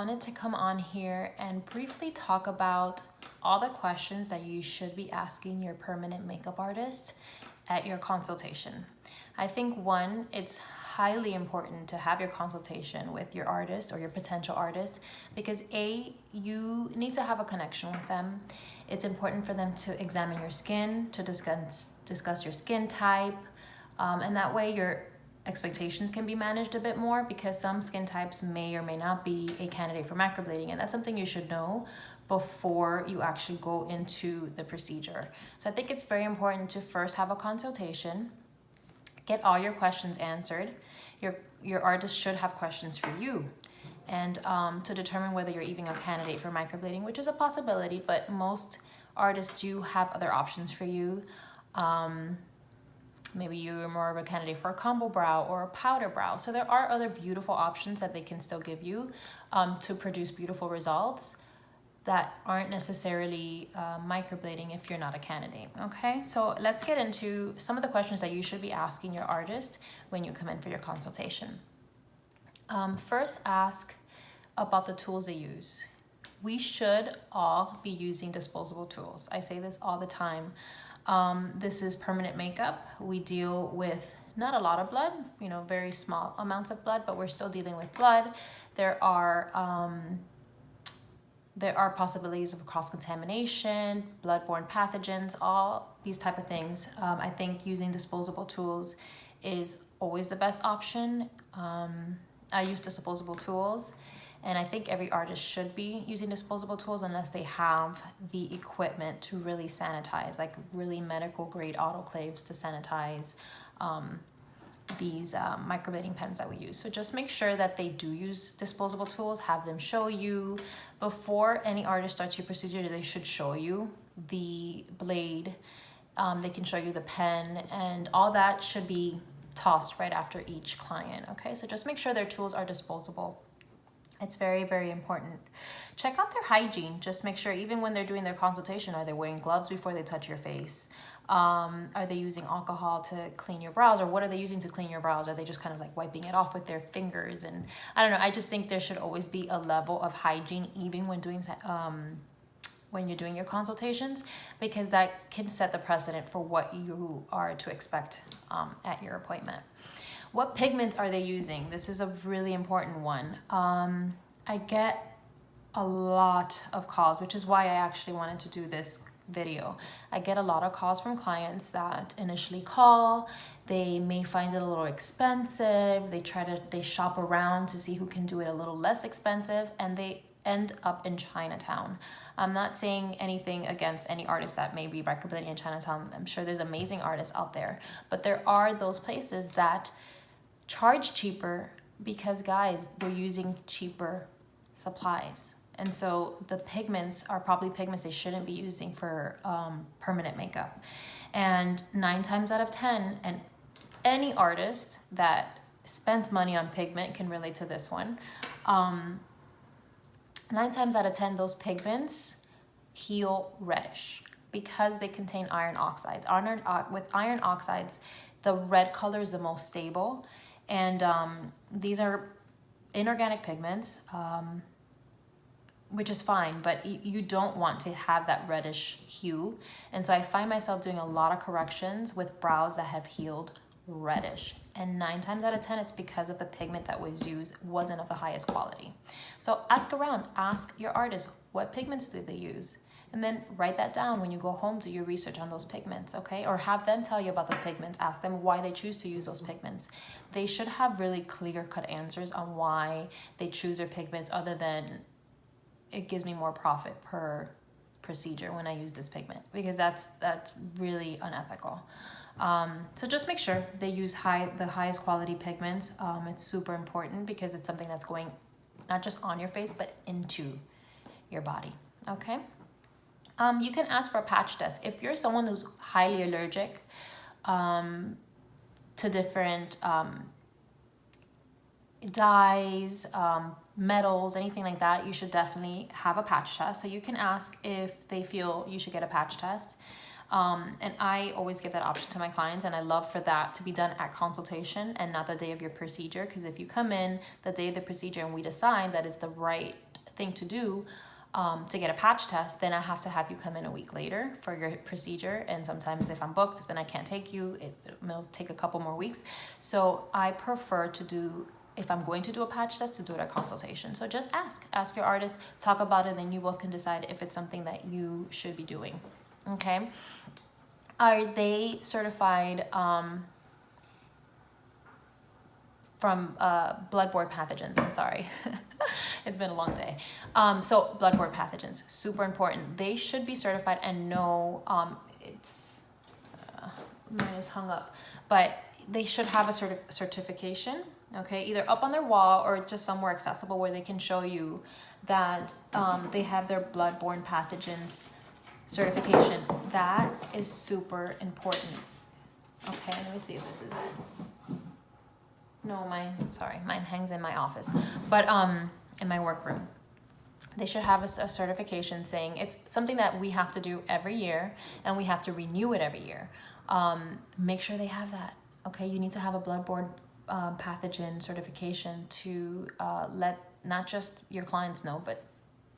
wanted to come on here and briefly talk about all the questions that you should be asking your permanent makeup artist at your consultation. I think one, it's highly important to have your consultation with your artist or your potential artist because you need to have a connection with them. It's important for them to examine your skin, to discuss your skin type, and that way your expectations can be managed a bit more because some skin types may or may not be a candidate for microblading, and that's something you should know before you actually go into the procedure. So I think it's very important to first have a consultation, get all your questions answered. Your artist should have questions for you, and to determine whether you're even a candidate for microblading, which is a possibility, but most artists do have other options for you. Maybe you're more of a candidate for a combo brow or a powder brow. So there are other beautiful options that they can still give you to produce beautiful results that aren't necessarily microblading if you're not a candidate, okay? So let's get into some of the questions that you should be asking your artist when you come in for your consultation. First, ask about the tools they use. We should all be using disposable tools. I say this all the time. This is permanent makeup. We deal with not a lot of blood, very small amounts of blood, but we're still dealing with blood. There are possibilities of cross-contamination, bloodborne pathogens, all these type of things. I think using disposable tools is always the best option. I use disposable tools, and I think every artist should be using disposable tools unless they have the equipment to really sanitize, like really medical grade autoclaves to sanitize these microblading pens that we use. So just make sure that they do use disposable tools, have them show you. Before any artist starts your procedure, they should show you the blade. They can show you the pen, and all that should be tossed right after each client, okay? So just make sure their tools are disposable. It's very, very important. Check out their hygiene. Just make sure, even when they're doing their consultation, are they wearing gloves before they touch your face? Are they using alcohol to clean your brows, or what are they using to clean your brows? Are they just kind of like wiping it off with their fingers? And I don't know, I just think there should always be a level of hygiene even when when you're doing your consultations, because that can set the precedent for what you are to expect at your appointment. What pigments are they using? This is a really important one. I get a lot of calls, which is why I actually wanted to do this video. I get a lot of calls from clients that initially call. They may find it a little expensive. They shop around to see who can do it a little less expensive, and they end up in Chinatown. I'm not saying anything against any artist that may be microblading in Chinatown. I'm sure there's amazing artists out there, but there are those places that charge cheaper because, guys, they're using cheaper supplies. And so the pigments are probably pigments they shouldn't be using for permanent makeup. And 9 times out of 10, and any artist that spends money on pigment can relate to this one. 9 times out of 10, those pigments heal reddish because they contain iron oxides. With iron oxides, the red color is the most stable. And these are inorganic pigments, which is fine, but you don't want to have that reddish hue. And so I find myself doing a lot of corrections with brows that have healed reddish. And 9 times out of 10, it's because of the pigment that was used wasn't of the highest quality. So ask around, ask your artist, what pigments do they use? And then write that down when you go home, do your research on those pigments, okay? Or have them tell you about the pigments. Ask them why they choose to use those pigments. They should have really clear-cut answers on why they choose their pigments, other than it gives me more profit per procedure when I use this pigment, because that's really unethical. So just make sure they use the highest quality pigments. It's super important because it's something that's going not just on your face, but into your body, okay? You can ask for a patch test. If you're someone who's highly allergic to different dyes, metals, anything like that, you should definitely have a patch test. So you can ask if they feel you should get a patch test. And I always give that option to my clients, and I love for that to be done at consultation and not the day of your procedure, because if you come in the day of the procedure and we decide that is the right thing to do to get a patch test, then I have to have you come in a week later for your procedure. And sometimes if I'm booked, then I can't take you. It'll take a couple more weeks. So I prefer to do, if I'm going to do a patch test, to do it at consultation. So just ask your artist, talk about it, then you both can decide if it's something that you should be doing. Okay. Are they certified from bloodborne pathogens? I'm sorry. It's been a long day. So bloodborne pathogens, super important. They should be certified and know, mine is hung up, but they should have a certification, okay, either up on their wall or just somewhere accessible where they can show you that they have their bloodborne pathogens certification. That is super important. Okay, let me see if this is it. No, mine hangs in my office, but in my workroom. They should have a certification saying it's something that we have to do every year and we have to renew it every year. Make sure they have that. Okay, you need to have a bloodborne pathogen certification to let not just your clients know, but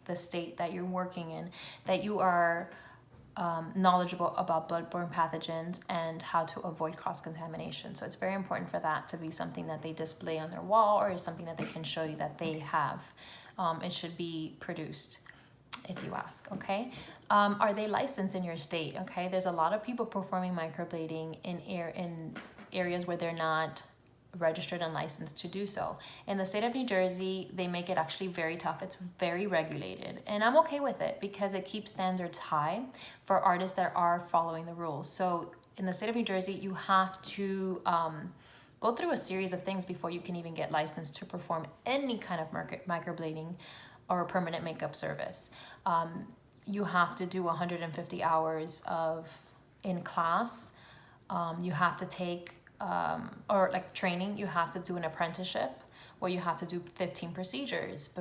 the state that you're working in, that you are knowledgeable about bloodborne pathogens and how to avoid cross-contamination. So it's very important for that to be something that they display on their wall, or is something that they can show you that they have. It should be produced, if you ask, okay? Are they licensed in your state? Okay, there's a lot of people performing microblading in areas where they're not registered and licensed to do so. In the state of New Jersey, they make it actually very tough. It's very regulated, and I'm okay with it because it keeps standards high for artists that are following the rules. So in the state of New Jersey, you have to go through a series of things before you can even get licensed to perform any kind of microblading or permanent makeup service. You have to do 150 hours in class. You have to take or like training. You have to do an apprenticeship where you have to do 15 procedures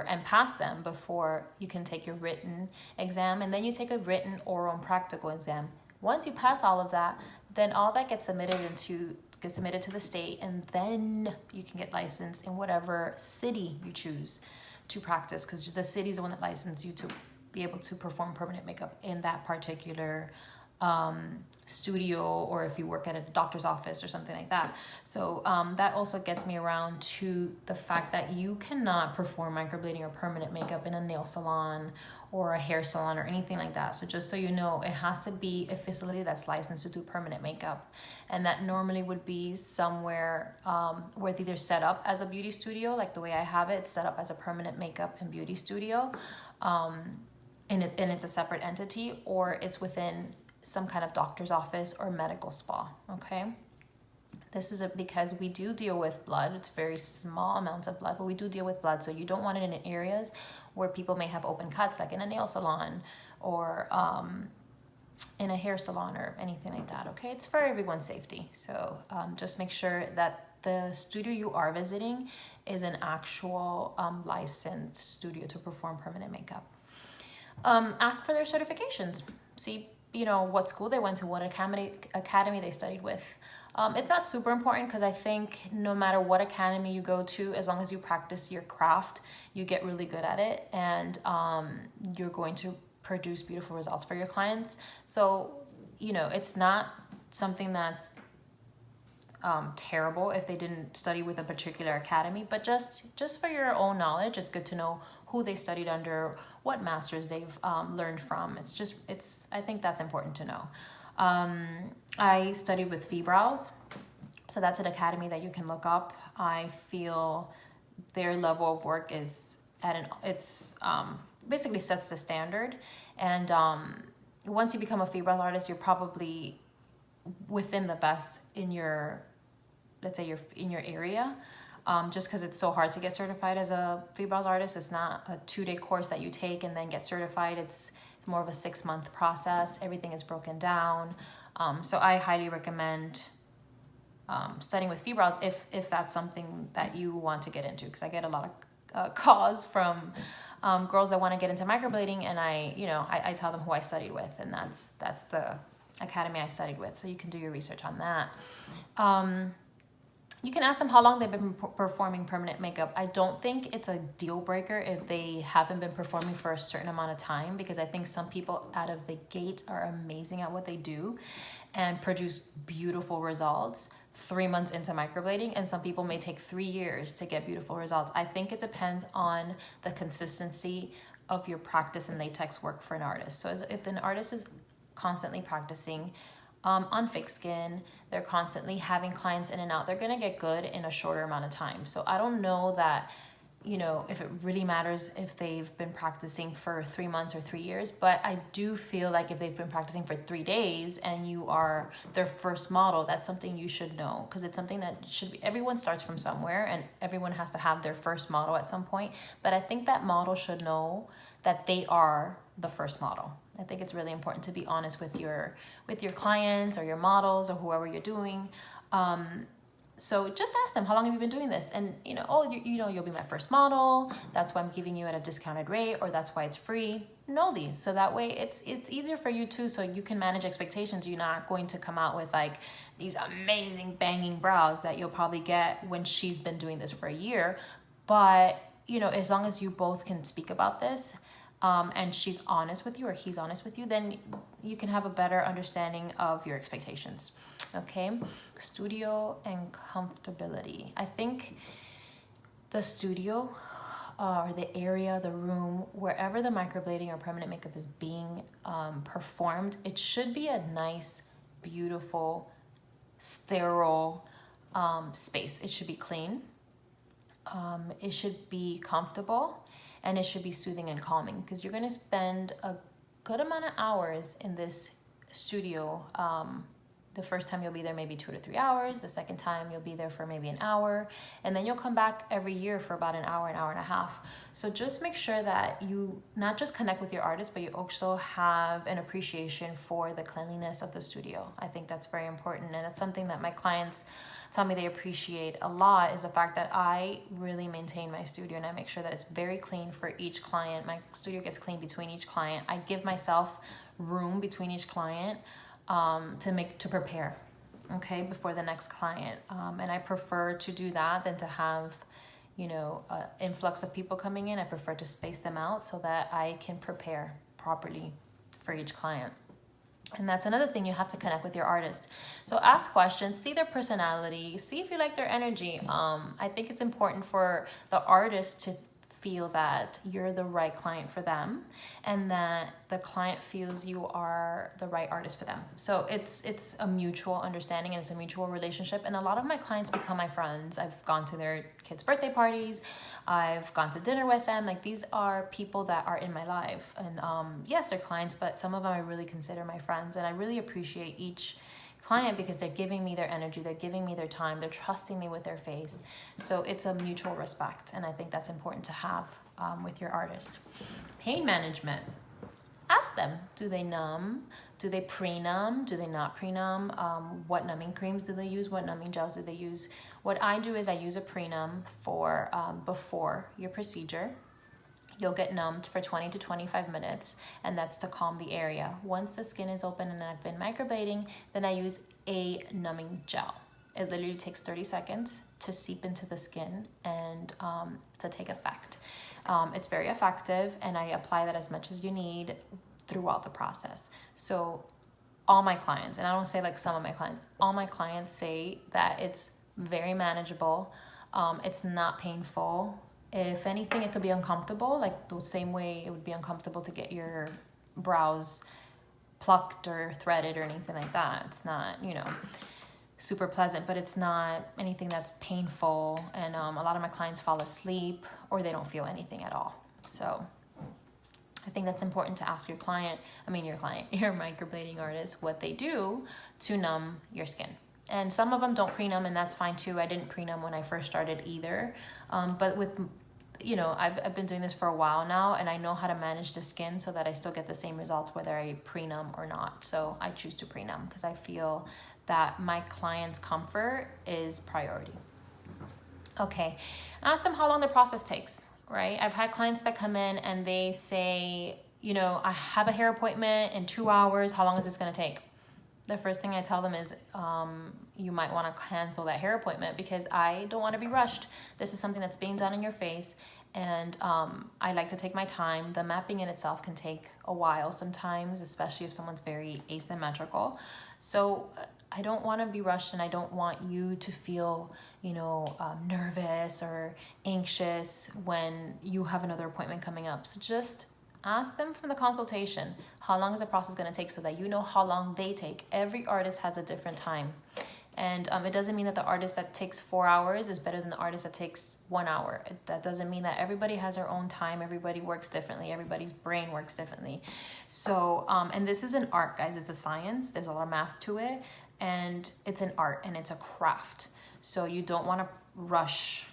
and pass them before you can take your written exam, and then you take a written, oral, and practical exam. Once you pass all of that, then all that gets submitted to the state, and then you can get licensed in whatever city you choose to practice, because the city is the one that licensed you to be able to perform permanent makeup in that particular studio, or if you work at a doctor's office or something like that. So that also gets me around to the fact that you cannot perform microblading or permanent makeup in a nail salon or a hair salon or anything like that. So just so you know, it has to be a facility that's licensed to do permanent makeup, and that normally would be somewhere where it's either set up as a beauty studio, like the way I have it, set up as a permanent makeup and beauty studio, and it's a separate entity, or it's within some kind of doctor's office or medical spa, okay? This is because we do deal with blood. It's very small amounts of blood, but we do deal with blood. So you don't want it in areas where people may have open cuts, like in a nail salon or in a hair salon or anything like that, okay? It's for everyone's safety. So just make sure that the studio you are visiting is an actual licensed studio to perform permanent makeup. Ask for their certifications. See, what school they went to, what academy they studied with. It's not super important, because I think no matter what academy you go to, as long as you practice your craft, you get really good at it, and you're going to produce beautiful results for your clients. So, it's not something that's terrible if they didn't study with a particular academy, but just for your own knowledge, it's good to know who they studied under, what masters they've learned from. I think that's important to know. I studied with Febrows, so that's an academy that you can look up. I feel their level of work is basically sets the standard, and once you become a Febrows artist, you're probably within the best in your, let's say, in your area. Just because it's so hard to get certified as a Febrows artist. It's not a 2-day course that you take and then get certified. It's more of a 6-month process. Everything is broken down. So I highly recommend studying with Febrows if that's something that you want to get into, because I get a lot of calls from girls that want to get into microblading, and I tell them who I studied with, and that's the academy I studied with. So you can do your research on that. You can ask them how long they've been performing permanent makeup. I don't think it's a deal breaker if they haven't been performing for a certain amount of time, because I think some people out of the gate are amazing at what they do and produce beautiful results 3 months into microblading, and some people may take 3 years to get beautiful results. I think it depends on the consistency of your practice and latex work for an artist. So if an artist is constantly practicing on fake skin, they're constantly having clients in and out, they're gonna get good in a shorter amount of time. So I don't know that, you know, if it really matters if they've been practicing for 3 months or 3 years, but I do feel like if they've been practicing for 3 days and you are their first model, that's something you should know, because it's something that should be, everyone starts from somewhere and everyone has to have their first model at some point, but I think that model should know that they are the first model. I think it's really important to be honest with your clients or your models or whoever you're doing. So just ask them, how long have you been doing this? And you know, oh, you know, you'll be my first model. That's why I'm giving you at a discounted rate, or that's why it's free. Know these, so that way it's easier for you too, so you can manage expectations. You're not going to come out with like these amazing banging brows that you'll probably get when she's been doing this for a year. But you know, as long as you both can speak about this, and she's honest with you or he's honest with you, then you can have a better understanding of your expectations. Okay, studio and comfortability. I think the studio or the area, the room, wherever the microblading or permanent makeup is being performed, it should be a nice, beautiful, sterile space. It should be clean. It should be comfortable, and it should be soothing and calming, because you're going to spend a good amount of hours in this studio. The first time you'll be there maybe 2 to 3 hours. The second time you'll be there for maybe an hour, and then you'll come back every year for about an hour and a half. So just make sure that you not just connect with your artist, but you also have an appreciation for the cleanliness of the studio. I think that's very important, and it's something that my clients tell me they appreciate a lot, is the fact that I really maintain my studio and I make sure that it's very clean for each client. My studio gets clean between each client. I give myself room between each client to prepare, okay, before the next client. And I prefer to do that than to have, you know, an influx of people coming in. I prefer to space them out so that I can prepare properly for each client. And that's another thing, you have to connect with your artist. So ask questions, see their personality, see if you like their energy. I think it's important for the artist to feel that you're the right client for them, and that the client feels you are the right artist for them. So it's a mutual understanding, and it's a mutual relationship. And a lot of my clients become my friends. I've gone to their kids' birthday parties, I've gone to dinner with them. Like, these are people that are in my life, and yes, they're clients, but some of them I really consider my friends, and I really appreciate each client because they're giving me their energy, they're giving me their time, they're trusting me with their face. So it's a mutual respect, and I think that's important to have with your artist. Pain management. Ask them, do they numb? Do they pre-numb? Do they not pre-numb? What numbing creams do they use? What numbing gels do they use? What I do is I use a pre-numb for before your procedure. You'll get numbed for 20 to 25 minutes, and that's to calm the area. Once the skin is open and I've been microblading, then I use a numbing gel. It literally takes 30 seconds to seep into the skin and to take effect. It's very effective, and I apply that as much as you need throughout the process. So all my clients, and I don't say like some of my clients, all my clients say that it's very manageable. It's not painful. If anything, it could be uncomfortable, like the same way it would be uncomfortable to get your brows plucked or threaded or anything like that. It's not, you know, super pleasant, but it's not anything that's painful. And a lot of my clients fall asleep or they don't feel anything at all. So I think that's important to ask your microblading artist, what they do to numb your skin. And some of them don't pre-numb, and that's fine too. I didn't pre-numb when I first started either. But with, you know, I've been doing this for a while now, and I know how to manage the skin so that I still get the same results whether I pre-numb or not. So I choose to pre-numb because I feel that my client's comfort is priority. Okay, ask them how long the process takes, right? I've had clients that come in and they say, you know, I have a hair appointment in 2 hours. How long is this gonna take? the first thing I tell them is you might want to cancel that hair appointment because I don't want to be rushed. This is something that's being done in your face, and I like to take my time. The mapping in itself can take a while sometimes, especially if someone's very asymmetrical. So I don't want to be rushed, and I don't want you to feel, nervous or anxious when you have another appointment coming up. So just ask them from the consultation, how long is the process going to take, so that you know how long they take. Every artist has a different time. And it doesn't mean that the artist that takes 4 hours is better than the artist that takes 1 hour. That doesn't mean that everybody has their own time. Everybody works differently. Everybody's brain works differently. So, and this is an art, guys. It's a science. There's a lot of math to it. And it's an art and it's a craft. So you don't want to rush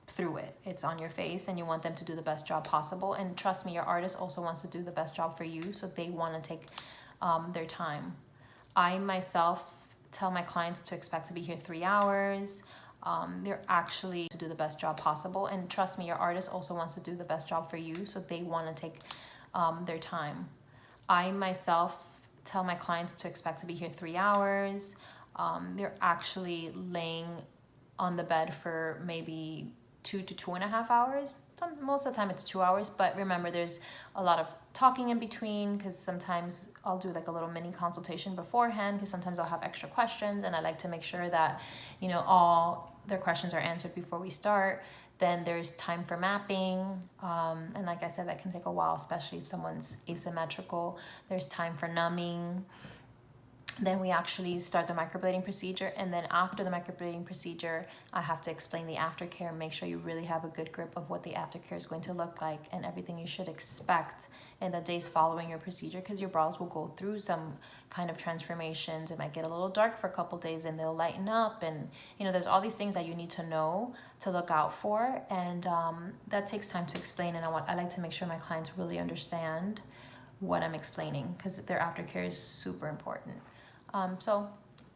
through it. It's on your face and you want them to do the best job possible. And trust me, your artist also wants to do the best job for you. So they want to take their time. I myself tell my clients to expect to be here 3 hours. They're actually to do the best job possible. And trust me, your artist also wants to do the best job for you. So they want to take their time. I myself tell my clients to expect to be here 3 hours. They're actually laying on the bed for maybe 2 to 2.5 hours. Most of the time it's 2 hours, but remember there's a lot of talking in between, because sometimes I'll do like a little mini consultation beforehand, because sometimes I'll have extra questions and I like to make sure that all their questions are answered before we start. Then there's time for mapping, and like I said, that can take a while, especially if someone's asymmetrical. There's time for numbing. Then we actually start the microblading procedure, and then after the microblading procedure, I have to explain the aftercare, make sure you really have a good grip of what the aftercare is going to look like and everything you should expect in the days following your procedure, because your brows will go through some kind of transformations. It might get a little dark for a couple days and they'll lighten up, and there's all these things that you need to know to look out for, and that takes time to explain, and I like to make sure my clients really understand what I'm explaining, because their aftercare is super important. So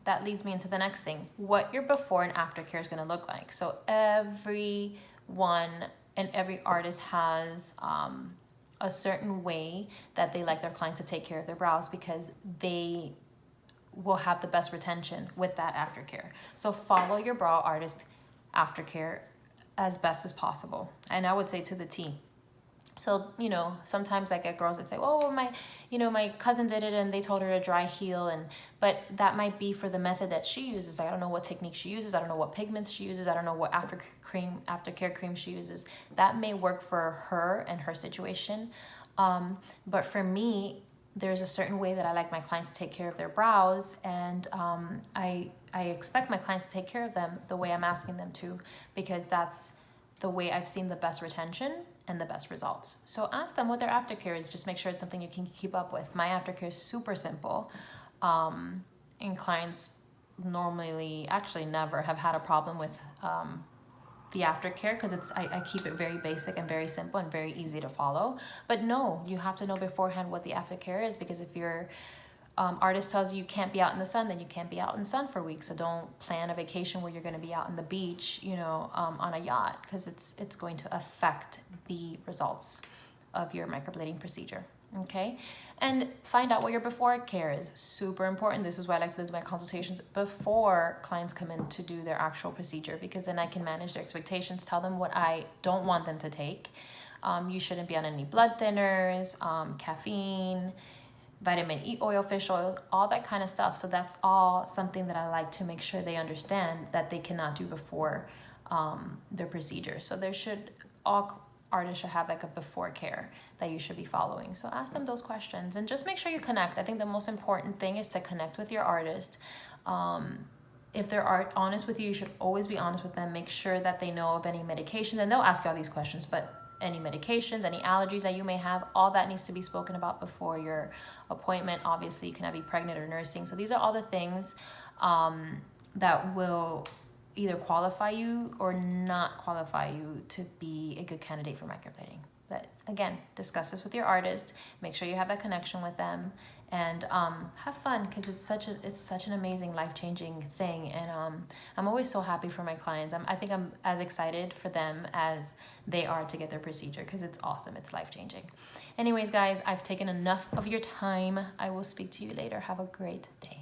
that leads me into the next thing, what your before and after care is going to look like. So everyone and every artist has a certain way that they like their clients to take care of their brows, because they will have the best retention with that aftercare. So follow your brow artist aftercare as best as possible, and I would say to the T. So, sometimes I get girls that say, oh, my cousin did it and they told her to dry heal. But that might be for the method that she uses. I don't know what technique she uses. I don't know what pigments she uses. I don't know what aftercare cream she uses. That may work for her and her situation. But for me, there's a certain way that I like my clients to take care of their brows. And I expect my clients to take care of them the way I'm asking them to, because that's the way I've seen the best retention and the best results. So ask them what their aftercare is. Just make sure it's something you can keep up with. My aftercare is super simple. And clients normally actually never have had a problem with the aftercare, because I keep it very basic and very simple and very easy to follow. But no, you have to know beforehand what the aftercare is, because if your artist tells you can't be out in the sun, then you can't be out in the sun for weeks. So don't plan a vacation where you're going to be out on the beach, on a yacht, because it's going to affect the results of your microblading procedure. Okay, and find out what your before care is. Super important. This is why I like to do my consultations before clients come in to do their actual procedure, because then I can manage their expectations, tell them what I don't want them to take. You shouldn't be on any blood thinners, caffeine, vitamin E oil, fish oil, all that kind of stuff. So that's all something that I like to make sure they understand that they cannot do before their procedure. So all artists should have like a before care that you should be following. So ask them those questions and just make sure you connect. I think the most important thing is to connect with your artist. If they're honest with you, you should always be honest with them. Make sure that they know of any medications, and they'll ask you all these questions, but any medications, any allergies that you may have, all that needs to be spoken about before your appointment. Obviously, you cannot be pregnant or nursing. So these are all the things that will either qualify you or not qualify you to be a good candidate for microblading. But again, discuss this with your artist. Make sure you have that connection with them, and have fun, because it's such an amazing, life-changing thing. And I'm always so happy for my clients. I think I'm as excited for them as they are to get their procedure, because it's awesome. It's life-changing. Anyways, guys, I've taken enough of your time. I will speak to you later. Have a great day.